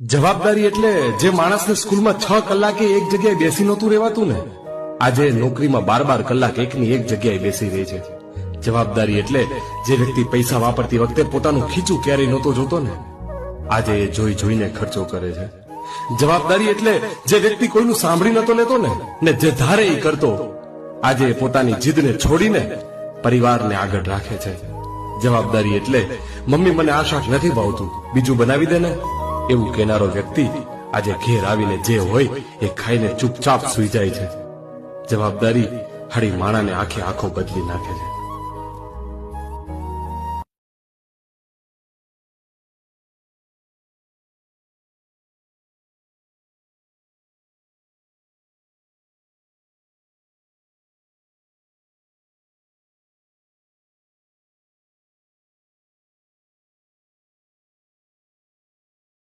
જવાબદારી એટલે જે માણસને સ્કૂલમાં 6 કલાકે એક જગ્યાએ બેસી નહોતું રહેવાતું ને, આજે નોકરીમાં 12 કલાક એકની એક જગ્યાએ બેસી રહે છે. જવાબદારી એટલે જે વ્યક્તિ પૈસા વાપરતી વખતે પોતાનું ખીચું ક્યારેય નહોતો જોતો ને, આજે એ જોઈ જોઈને ખર્ચો કરે છે. જવાબદારી એટલે જે વ્યક્તિ કોઈનું સાંભળી નતો લેતો ને જે ધારે એ કરતો, આજે એ પોતાની જીદને છોડીને પરિવારને આગળ રાખે છે. જવાબદારી એટલે મમ્મી મને આ શાક નથી ભાવતું, બીજું બનાવી દે ને, એવું કહેનારો વ્યક્તિ આજે ઘેર આવીને જે હોય એ ખાઈને ચૂપચાપ સૂઈ જાય છે. જવાબદારી હળી માણાને આખે આખો બદલી નાખે છે.